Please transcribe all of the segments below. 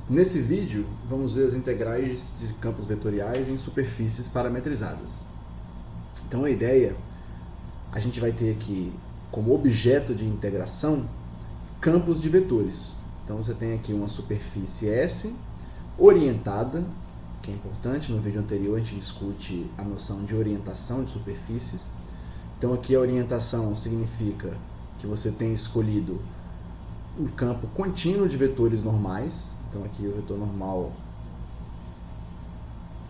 Nesse vídeo, vamos ver as integrais de campos vetoriais em superfícies parametrizadas. Então a ideia, a gente vai ter aqui como objeto de integração campos de vetores. Então você tem aqui uma superfície S orientada, que é importante, no vídeo anterior a gente discute a noção de orientação de superfícies. Então aqui a orientação significa que você tem escolhido um campo contínuo de vetores normais. Então aqui o vetor normal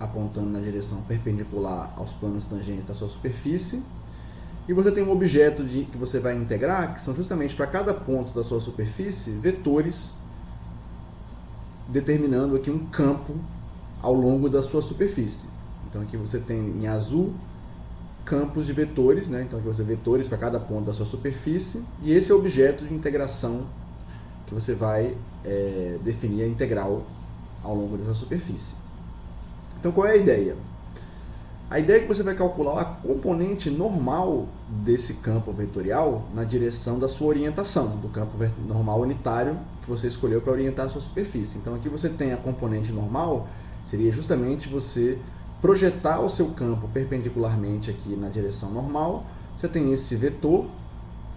apontando na direção perpendicular aos planos tangentes da sua superfície. E você tem um objeto que você vai integrar, que são justamente para cada ponto da sua superfície, vetores determinando aqui um campo ao longo da sua superfície. Então aqui você tem em azul campos de vetores, né? Então aqui você tem vetores para cada ponto da sua superfície, e esse é o objeto de integração que você vai definir a integral ao longo dessa superfície. Então qual é a ideia? A ideia é que você vai calcular a componente normal desse campo vetorial na direção da sua orientação, do campo normal unitário que você escolheu para orientar a sua superfície. Então aqui você tem a componente normal, seria justamente você projetar o seu campo perpendicularmente aqui na direção normal. Você tem esse vetor,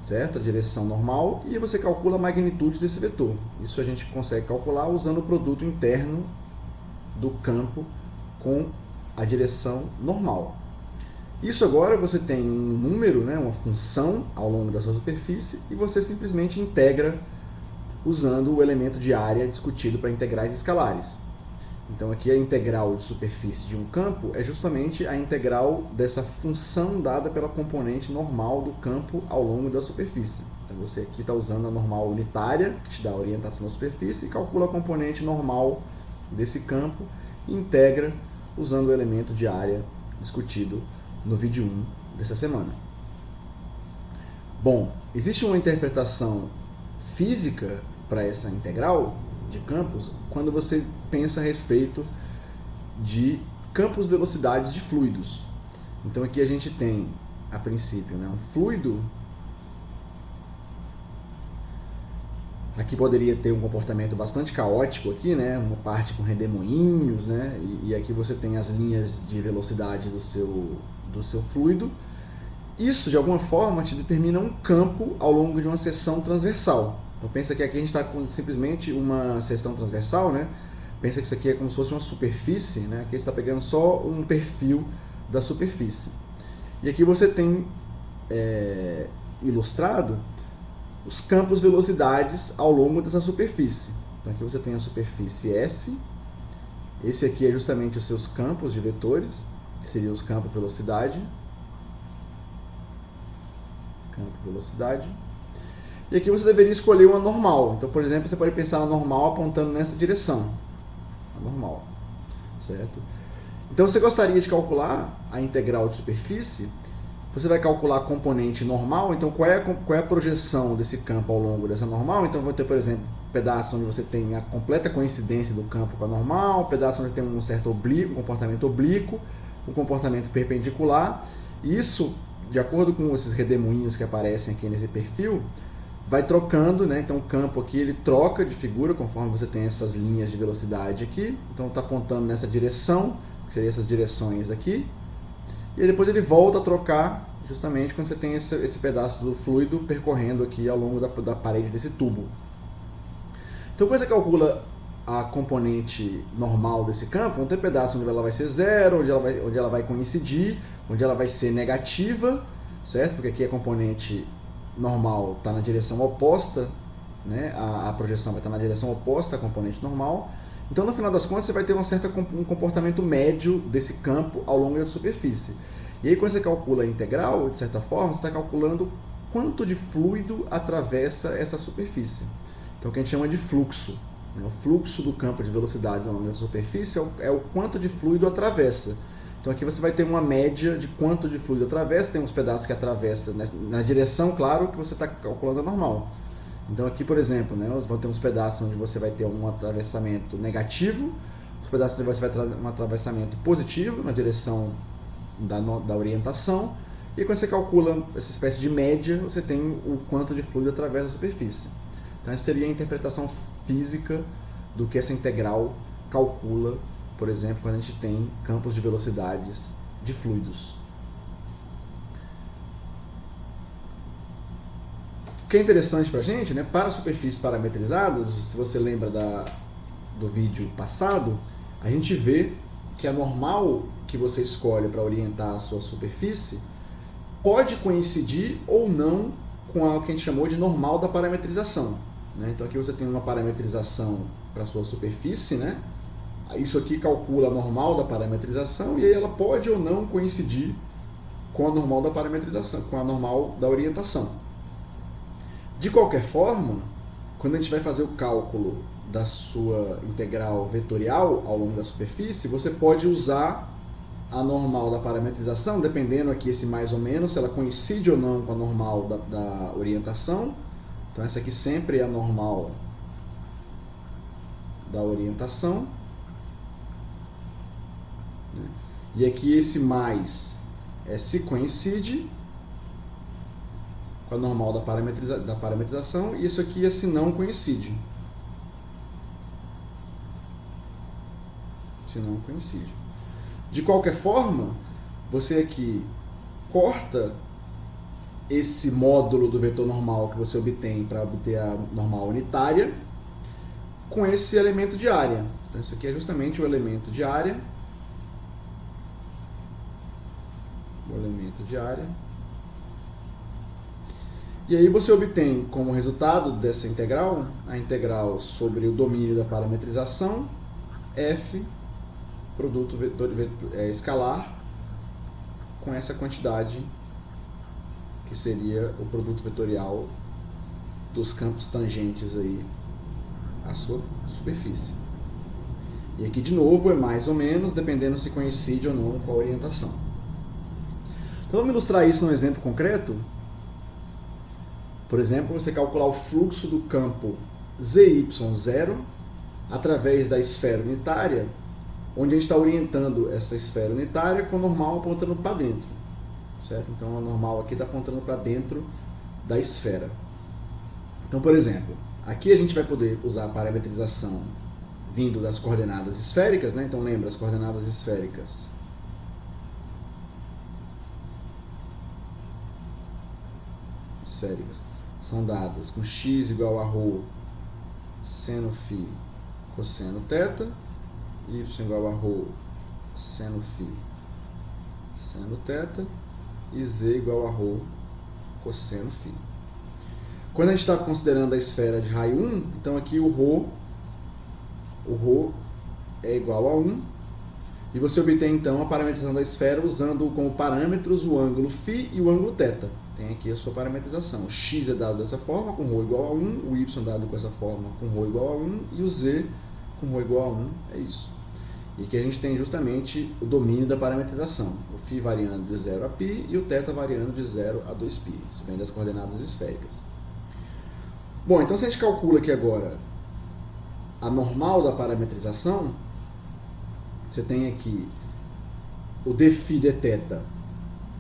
certo? A direção normal, e você calcula a magnitude desse vetor. Isso a gente consegue calcular usando o produto interno do campo com a direção normal. Isso agora você tem um número, né, uma função ao longo da sua superfície, e você simplesmente integra usando o elemento de área discutido para integrais escalares. Então aqui a integral de superfície de um campo é justamente a integral dessa função dada pela componente normal do campo ao longo da superfície. Então você aqui está usando a normal unitária, que te dá a orientação da superfície, e calcula a componente normal desse campo e integra usando o elemento de área discutido no vídeo 1 dessa semana. Bom, existe uma interpretação física para essa integral de campos quando você pensa a respeito de campos velocidades de fluidos. Então aqui a gente tem, a princípio, né, um fluido. Aqui poderia ter um comportamento bastante caótico aqui, né, uma parte com redemoinhos, né, e aqui você tem as linhas de velocidade do seu fluido. Isso, de alguma forma, te determina um campo ao longo de uma seção transversal. Então pensa que aqui a gente está com simplesmente uma seção transversal, né? Pensa que isso aqui é como se fosse uma superfície, né? Aqui você está pegando só um perfil da superfície. E aqui você tem ilustrado os campos velocidades ao longo dessa superfície. Então aqui você tem a superfície S. Esse aqui é justamente os seus campos de vetores, que seriam os campos velocidade. Campo velocidade. E aqui você deveria escolher uma normal. Então, por exemplo, você pode pensar na normal apontando nessa direção. A normal, certo? Então, você gostaria de calcular a integral de superfície. Você vai calcular a componente normal. Então, qual é a projeção desse campo ao longo dessa normal? Então, vou ter, por exemplo, pedaços onde você tem a completa coincidência do campo com a normal, pedaços onde você tem um certo oblíquo, um comportamento oblíquo, um comportamento perpendicular. E isso, de acordo com esses redemoinhos que aparecem aqui nesse perfil, vai trocando, né? Então o campo aqui ele troca de figura conforme você tem essas linhas de velocidade aqui. Então está apontando nessa direção, que seriam essas direções aqui. E aí depois ele volta a trocar justamente quando você tem esse pedaço do fluido percorrendo aqui ao longo da parede desse tubo. Então quando você calcula a componente normal desse campo, vão ter pedaços onde ela vai ser zero, onde ela vai coincidir, onde ela vai ser negativa, certo? Porque aqui a componente normal está na direção oposta, né? A projeção vai estar na direção oposta à componente normal. Então, no final das contas, você vai ter um comportamento médio desse campo ao longo da superfície. E aí, quando você calcula a integral, de certa forma, você está calculando quanto de fluido atravessa essa superfície. Então, o que a gente chama de fluxo. O fluxo do campo de velocidades ao longo da superfície é o quanto de fluido atravessa. Então aqui você vai ter uma média de quanto de fluido atravessa, tem uns pedaços que atravessa na direção, claro, que você está calculando a normal. Então aqui, por exemplo, né, vão ter uns pedaços onde você vai ter um atravessamento negativo, os pedaços onde você vai ter um atravessamento positivo na direção da orientação, e quando você calcula essa espécie de média, você tem o quanto de fluido atravessa a superfície. Então essa seria a interpretação física do que essa integral calcula, por exemplo, quando a gente tem campos de velocidades de fluidos. O que é interessante para a gente, né, para superfícies parametrizadas, se você lembra do vídeo passado, a gente vê que a normal que você escolhe para orientar a sua superfície pode coincidir ou não com a que a gente chamou de normal da parametrização, né? Então aqui você tem uma parametrização para a sua superfície, né? Isso aqui calcula a normal da parametrização e aí ela pode ou não coincidir com a normal da parametrização, com a normal da orientação. De qualquer forma, quando a gente vai fazer o cálculo da sua integral vetorial ao longo da superfície, você pode usar a normal da parametrização, dependendo aqui esse mais ou menos, se ela coincide ou não com a normal da orientação. Então essa aqui sempre é a normal da orientação. E aqui esse mais é se coincide com a normal da parametrização, e isso aqui é se não coincide. Se não coincide. De qualquer forma, você aqui corta esse módulo do vetor normal que você obtém para obter a normal unitária com esse elemento de área. Então isso aqui é justamente o elemento de área. O elemento de área. E aí você obtém como resultado dessa integral, a integral sobre o domínio da parametrização, f produto escalar com essa quantidade que seria o produto vetorial dos campos tangentes aí à sua superfície. E aqui de novo é mais ou menos, dependendo se coincide ou não com a orientação. Então vamos ilustrar isso num exemplo concreto. Por exemplo, você calcular o fluxo do campo ZY0 através da esfera unitária, onde a gente está orientando essa esfera unitária com a normal apontando para dentro. Certo? Então a normal aqui está apontando para dentro da esfera. Então, por exemplo, aqui a gente vai poder usar a parametrização vindo das coordenadas esféricas, né? Então lembra, as coordenadas esféricas são dadas com x igual a ρ seno φ cosseno θ, y igual a ρ seno φ seno θ e z igual a ρ cosseno φ. Quando a gente está considerando a esfera de raio 1, então aqui o ρ é igual a 1, e você obtém então a parametrização da esfera usando como parâmetros o ângulo φ e o ângulo θ. Tem aqui a sua parametrização. O x é dado dessa forma, com ρ igual a 1, o y é dado com essa forma, com ρ igual a 1, e o z com ρ igual a 1, é isso. E aqui a gente tem justamente o domínio da parametrização. O φ variando de 0 a π e o θ variando de 0 a 2π. Isso vem das coordenadas esféricas. Bom, então se a gente calcula aqui agora a normal da parametrização, você tem aqui o dφ dθ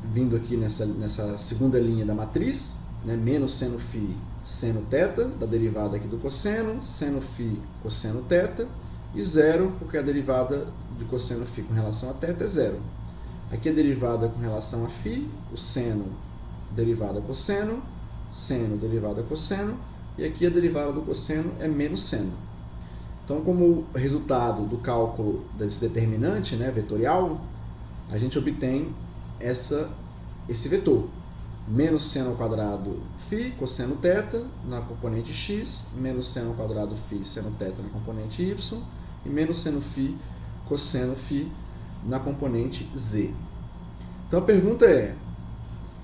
vindo aqui nessa segunda linha da matriz, né, menos seno φ seno θ, da derivada aqui do cosseno, seno φ cosseno θ, e zero, porque a derivada de cosseno φ com relação a θ é zero. Aqui a derivada com relação a φ, o seno derivada cosseno, seno derivada cosseno, e aqui a derivada do cosseno é menos seno. Então, como resultado do cálculo desse determinante, né, vetorial, a gente obtém esse vetor. Menos seno ao quadrado φ cosseno θ na componente x, menos seno ao quadrado φ seno θ na componente y, e menos seno φ cosseno φ na componente z. Então a pergunta é,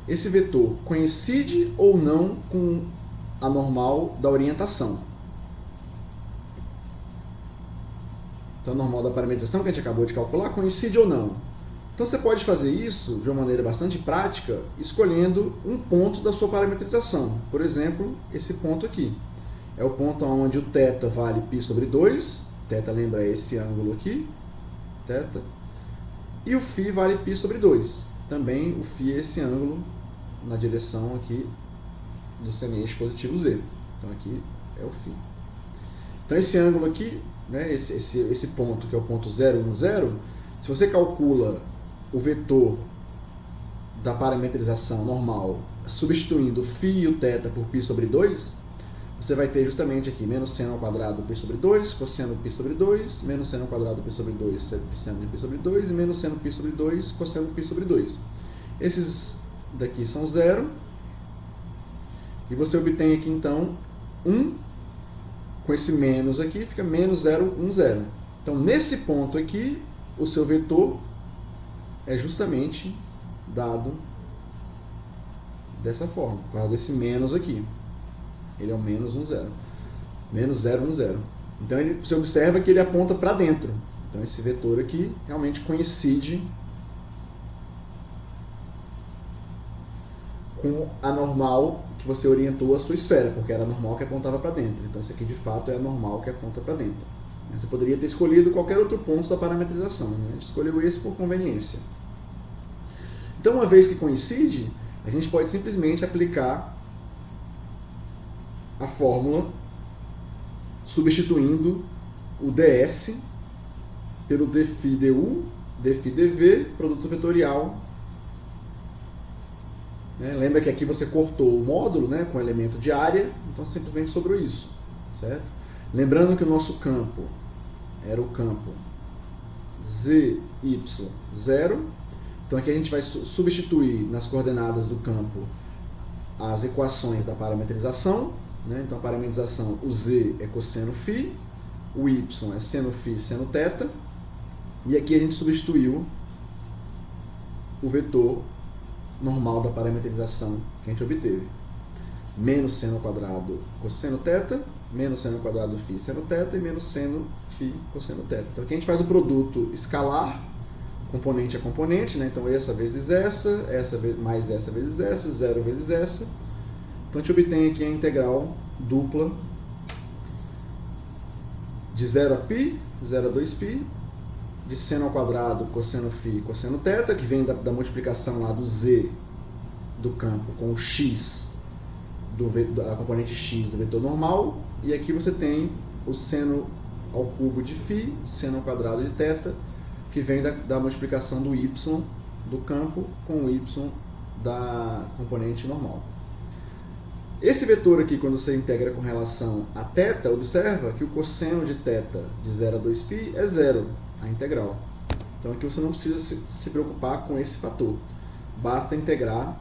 esse vetor coincide ou não com a normal da orientação? Então a normal da parametrização que a gente acabou de calcular coincide ou não? Então você pode fazer isso de uma maneira bastante prática, escolhendo um ponto da sua parametrização. Por exemplo, esse ponto aqui. É o ponto onde o θ vale π sobre 2. Θ lembra esse ângulo aqui. Θ. E o φ vale π sobre 2. Também o φ é esse ângulo na direção aqui do semi-eixo positivo z. Então aqui é o φ. Então esse ângulo aqui né, esse ponto, que é o ponto 0, 1, 0, se você calcula o vetor da parametrização normal, substituindo o φ e o θ por π sobre 2, você vai ter justamente aqui menos seno ao quadrado π sobre 2, cosseno π sobre 2, menos seno ao quadrado π sobre 2, seno de π sobre 2, e menos seno π sobre 2, cosseno π sobre 2. Esses daqui são 0, e você obtém aqui então 1, com esse menos aqui, fica menos 0, 1, 0. Então, nesse ponto aqui, o seu vetor é justamente dado dessa forma, por causa desse menos aqui. Ele é o menos 1, 0. Menos 0, 1, 0. Então, você observa que ele aponta para dentro. Então, esse vetor aqui realmente coincide com a normal que você orientou a sua esfera, porque era a normal que apontava para dentro. Então, esse aqui, de fato, é a normal que aponta para dentro. Você poderia ter escolhido qualquer outro ponto da parametrização, né? A gente escolheu esse por conveniência. Então, uma vez que coincide, a gente pode simplesmente aplicar a fórmula substituindo o ds pelo dφ du, dφ dv, produto vetorial. Lembra que aqui você cortou o módulo, né, com o elemento de área, então simplesmente sobrou isso, certo? Lembrando que o nosso campo era o campo z, y, 0. Então aqui a gente vai substituir nas coordenadas do campo as equações da parametrização, né? Então a parametrização, o z é cosseno φ, o y é seno φ, seno θ, e aqui a gente substituiu o vetor normal da parametrização que a gente obteve. Menos seno ao quadrado cosseno θ, menos seno ao quadrado φ, seno θ, e menos seno φ, cosseno θ. Então aqui a gente faz o produto escalar, componente a componente, né? Então essa vezes essa mais essa vezes essa, 0 vezes essa. Então a gente obtém aqui a integral dupla de 0 a π, 0 a 2π, de seno ao quadrado cosseno φ, cosseno θ, que vem da multiplicação lá do z do campo com o x, a componente x do vetor normal, e aqui você tem o seno ao cubo de φ, seno ao quadrado de θ, que vem da multiplicação do y do campo com o y da componente normal. Esse vetor aqui, quando você integra com relação a θ, observa que o cosseno de θ de 0 a 2π é 0, a integral. Então aqui você não precisa se preocupar com esse fator. Basta integrar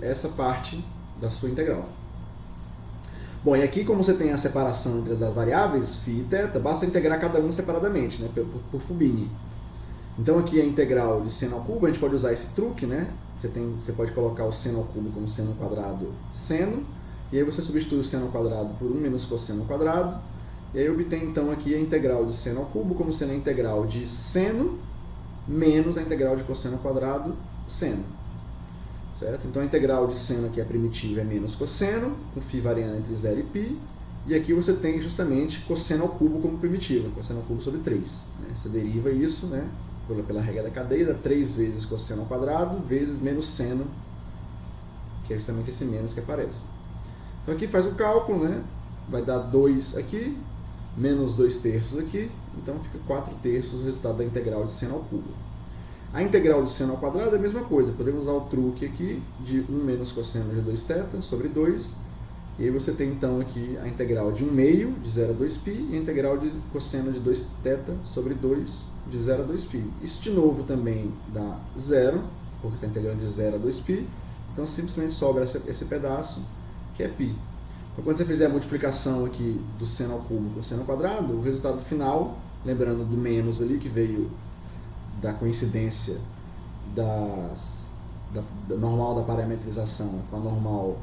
essa parte da sua integral. Bom, e aqui, como você tem a separação entre as variáveis, φ e θ, basta integrar cada uma separadamente, né, por Fubini. Então aqui a integral de seno ao cubo, a gente pode usar esse truque, né? Você pode colocar o seno ao cubo como seno ao quadrado seno, e aí você substitui o seno ao quadrado por 1 menos cosseno ao quadrado, e aí obtém então aqui a integral de seno ao cubo como sendo a integral de seno menos a integral de cosseno ao quadrado seno. Certo? Então a integral de seno aqui é primitiva, é menos cosseno, com φ variando entre 0 e π, e aqui você tem justamente cosseno ao cubo como primitiva, cosseno ao cubo sobre 3. Né? Você deriva isso, né, pela regra da cadeia, dá 3 vezes cosseno ao quadrado vezes menos seno, que é justamente esse menos que aparece. Então aqui faz o cálculo, né? Vai dar 2 aqui, menos 2 terços aqui, então fica 4 terços o resultado da integral de seno ao cubo. A integral de seno ao quadrado é a mesma coisa, podemos usar o truque aqui de 1 menos cosseno de 2θ sobre 2, e aí você tem então aqui a integral de 1 meio de 0 a 2π e a integral de cosseno de 2θ sobre 2 de 0 a 2π. Isso de novo também dá 0, porque está integrando de 0 a 2π, então simplesmente sobra esse pedaço que é π. Então quando você fizer a multiplicação aqui do seno ao cubo com o seno ao quadrado, o resultado final, lembrando do menos ali que veio da coincidência da normal da parametrização com a normal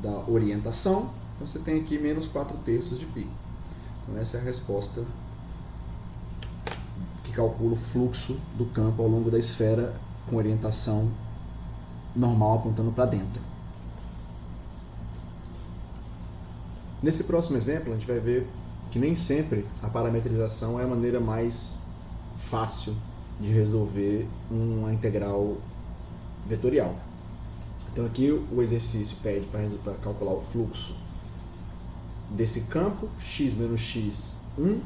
da orientação, você tem aqui menos 4 terços de π. Então essa é a resposta que calcula o fluxo do campo ao longo da esfera com orientação normal apontando para dentro. Nesse próximo exemplo, a gente vai ver que nem sempre a parametrização é a maneira mais fácil de resolver uma integral vetorial. Então aqui o exercício pede para calcular o fluxo desse campo, x menos x, 1,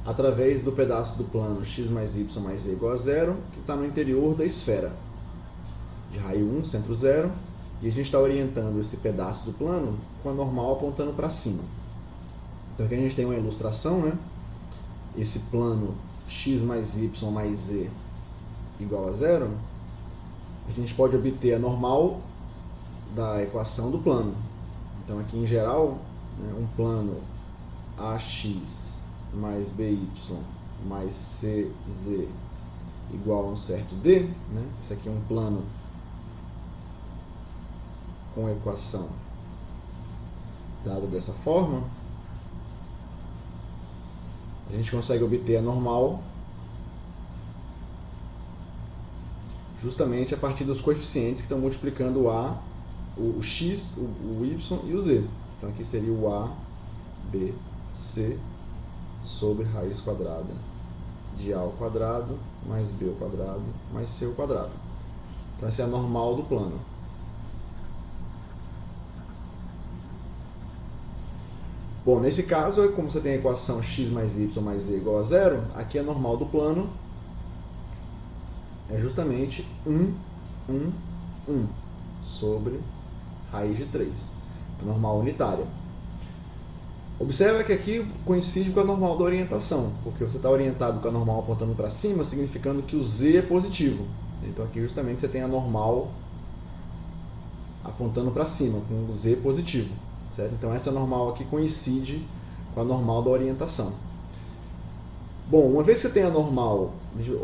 através do pedaço do plano x mais y mais z igual a 0, que está no interior da esfera, de raio 1, centro 0, e a gente está orientando esse pedaço do plano com a normal apontando para cima. Então aqui a gente tem uma ilustração, né? Esse plano x mais y mais z igual a 0, a gente pode obter a normal da equação do plano. Então aqui em geral, né, um plano ax mais by mais cz igual a um certo d, né? Esse aqui é um plano com a equação dada dessa forma. A gente consegue obter a normal justamente a partir dos coeficientes que estão multiplicando o a, o x, o y e o z. Então aqui seria o a, b, c sobre raiz quadrada de a ao quadrado mais b ao quadrado mais c ao quadrado. Então essa é a normal do plano. Bom, nesse caso, como você tem a equação x mais y mais z igual a 0, aqui a normal do plano é justamente 1 sobre raiz de 3, a normal unitária. Observa que aqui coincide com a normal da orientação, porque você está orientado com a normal apontando para cima, significando que o z é positivo. Então aqui justamente você tem a normal apontando para cima, com o z positivo. Certo? Então essa normal aqui coincide com a normal da orientação. Bom, uma vez que você tem a normal,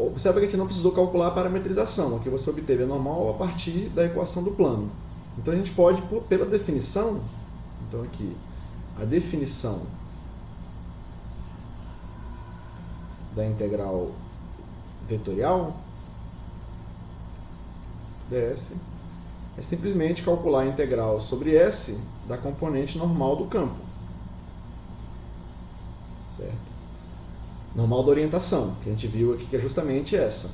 observa que a gente não precisou calcular a parametrização, aqui você obteve a normal a partir da equação do plano. Então a gente pode, pela definição, então aqui, a definição da integral vetorial ds é simplesmente calcular a integral sobre S da componente normal do campo. Certo? Normal da orientação, que a gente viu aqui que é justamente essa.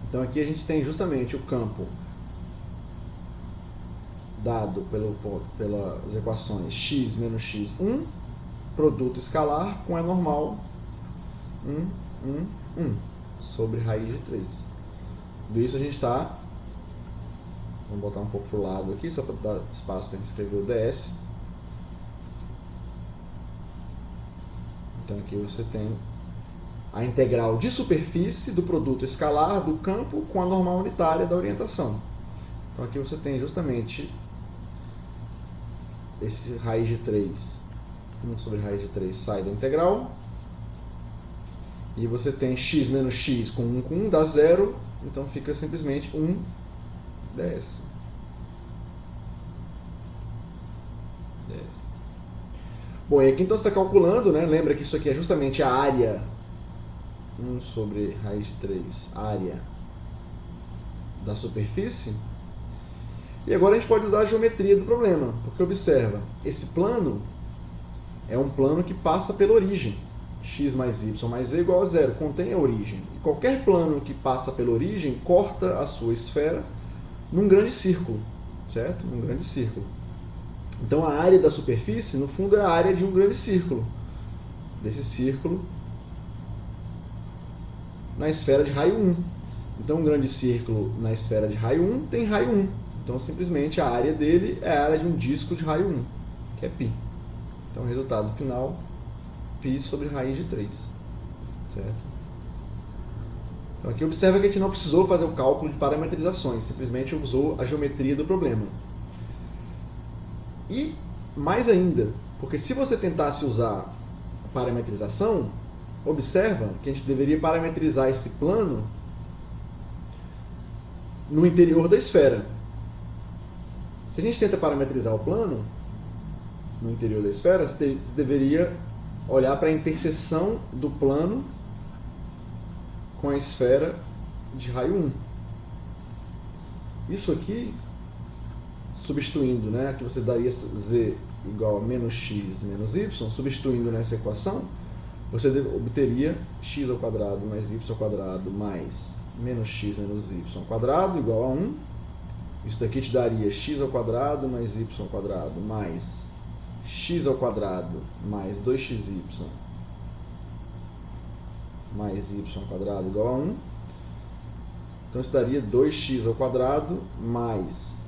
Então aqui a gente tem justamente o campo dado pelas equações x menos x1, produto escalar com a normal 1 sobre raiz de 3. Tudo isso a gente está... Vamos botar um pouco para o lado aqui, só para dar espaço para a gente escrever o ds. Então aqui você tem a integral de superfície do produto escalar do campo com a normal unitária da orientação. Então aqui você tem justamente esse raiz de 3, 1 sobre raiz de 3 sai da integral. E você tem x menos x com 1 dá 0, então fica simplesmente 1 ds. Bom, e aqui então você está calculando, né? Lembra que isso aqui é justamente a área 1 sobre raiz de 3, área da superfície. E agora a gente pode usar a geometria do problema, porque observa, esse plano é um plano que passa pela origem. X mais y mais z igual a 0, contém a origem. E qualquer plano que passa pela origem corta a sua esfera num grande círculo, certo? Num grande círculo. Então a área da superfície, no fundo, é a área de um grande círculo. Desse círculo na esfera de raio 1. Então um grande círculo na esfera de raio 1 tem raio 1. Então simplesmente a área dele é a área de um disco de raio 1, que é π. Então o resultado final, π sobre raiz de 3. Certo? Então aqui observa que a gente não precisou fazer o cálculo de parametrizações, simplesmente usou a geometria do problema. E mais ainda, porque se você tentasse usar a parametrização, observa que a gente deveria parametrizar esse plano no interior da esfera. Se a gente tenta parametrizar o plano no interior da esfera, você deveria olhar para a interseção do plano com a esfera de raio 1. Isso aqui, substituindo, né, aqui você daria z igual a menos x menos y, substituindo nessa equação, você obteria x ao quadrado mais y ao quadrado mais menos x menos y ao quadrado igual a 1. Isso daqui te daria x ao quadrado mais y ao quadrado mais x ao quadrado mais 2xy mais y ao quadrado igual a 1. Então isso daria 2x ao quadrado mais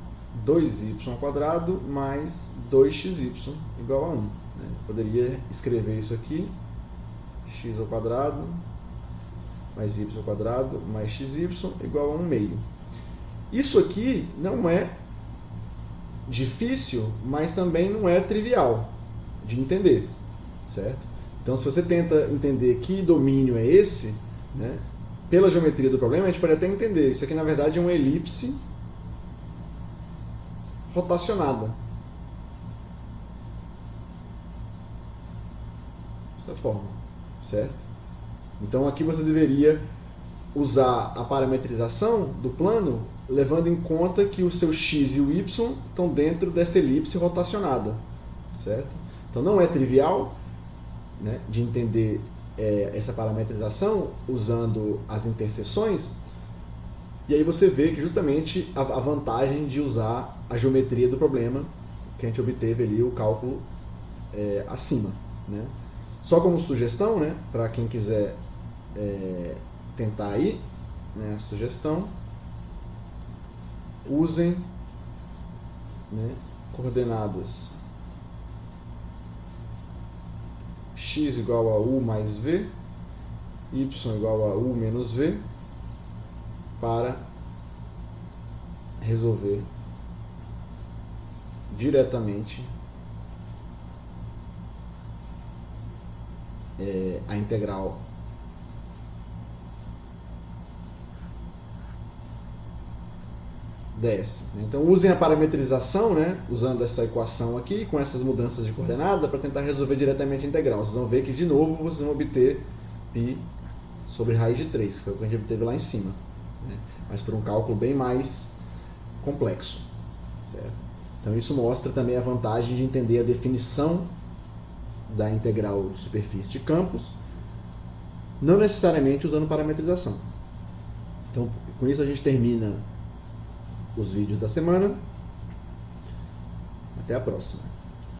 2y ao quadrado mais 2xy igual a 1. Poderia escrever isso aqui, x ao quadrado mais y ao quadrado mais xy igual a 1 meio. Isso aqui não é difícil, mas também não é trivial de entender, certo? Então, se você tenta entender que domínio é esse, né, pela geometria do problema, a gente pode até entender. Isso aqui, na verdade, é uma elipse rotacionada. Dessa forma, certo? Então, aqui você deveria usar a parametrização do plano levando em conta que o seu x e o y estão dentro dessa elipse rotacionada, certo? Então, não é trivial, né, de entender essa parametrização usando as interseções, e aí você vê que justamente a vantagem de usar a geometria do problema que a gente obteve ali, o cálculo acima, né? Só como sugestão, né, para quem quiser tentar aí, né, a sugestão, usem, né, coordenadas x igual a u mais v, y igual a u menos v, para resolver diretamente a integral ds. Então usem a parametrização, né, usando essa equação aqui, com essas mudanças de coordenada, para tentar resolver diretamente a integral. Vocês vão ver que de novo vocês vão obter π sobre raiz de 3, que foi o que a gente obteve lá em cima, né, mas por um cálculo bem mais complexo, certo? Então isso mostra também a vantagem de entender a definição da integral de superfície de campos, não necessariamente usando parametrização. Então, com isso a gente termina os vídeos da semana. Até a próxima.